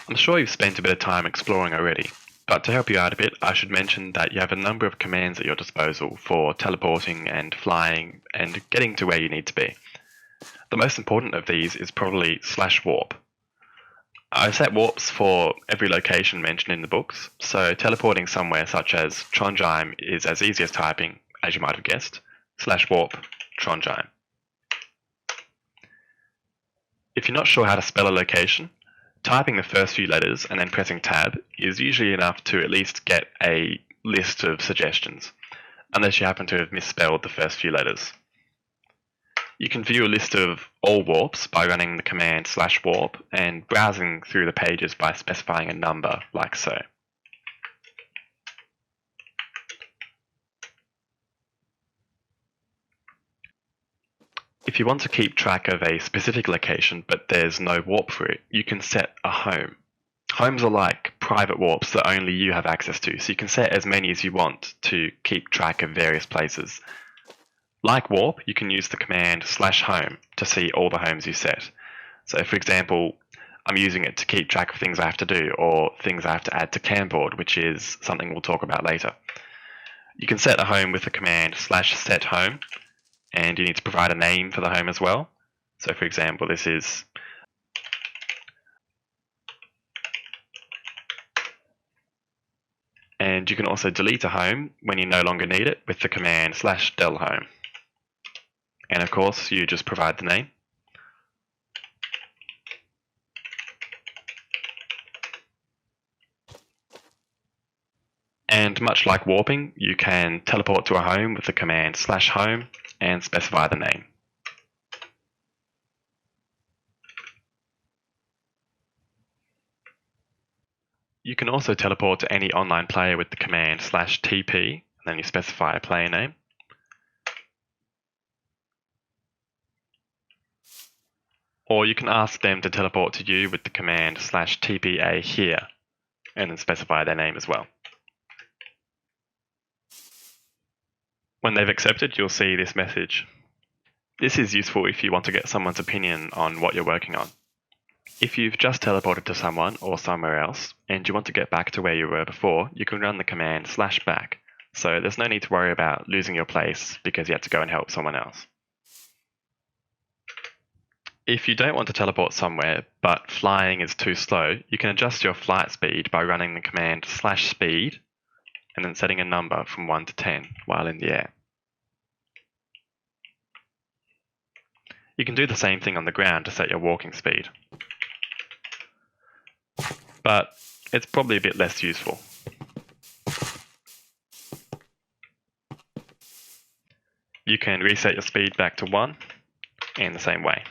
I'm sure you've spent a bit of time exploring already, but to help you out a bit, I should mention that you have a number of commands at your disposal for teleporting and flying and getting to where you need to be. The most important of these is probably /warp. I've set warps for every location mentioned in the books, so teleporting somewhere such as Trondheim is as easy as typing, as you might have guessed, /warp Trondheim. If you're not sure how to spell a location, typing the first few letters and then pressing tab is usually enough to at least get a list of suggestions, unless you happen to have misspelled the first few letters. You can view a list of all warps by running the command /warp and browsing through the pages by specifying a number, like so. If you want to keep track of a specific location but there's no warp for it, you can set a home. Homes are like private warps that only you have access to, so you can set as many as you want to keep track of various places. Like warp, you can use the command /home to see all the homes you set. So for example, I'm using it to keep track of things I have to do or things I have to add to Camboard, which is something we'll talk about later. You can set a home with the command /sethome, and you need to provide a name for the home as well. So for example, this is and you can also delete a home when you no longer need it with the command /delhome. And of course, you just provide the name. And much like warping, you can teleport to a home with the command /home and specify the name. You can also teleport to any online player with the command /TP, and then you specify a player name. Or you can ask them to teleport to you with the command /TPA here, and then specify their name as well. When they've accepted, you'll see this message. This is useful if you want to get someone's opinion on what you're working on. If you've just teleported to someone or somewhere else, and you want to get back to where you were before, you can run the command /back. So there's no need to worry about losing your place because you have to go and help someone else. If you don't want to teleport somewhere, but flying is too slow, you can adjust your flight speed by running the command /speed, and then setting a number from 1 to 10 while in the air. You can do the same thing on the ground to set your walking speed, but it's probably a bit less useful. You can reset your speed back to 1 in the same way.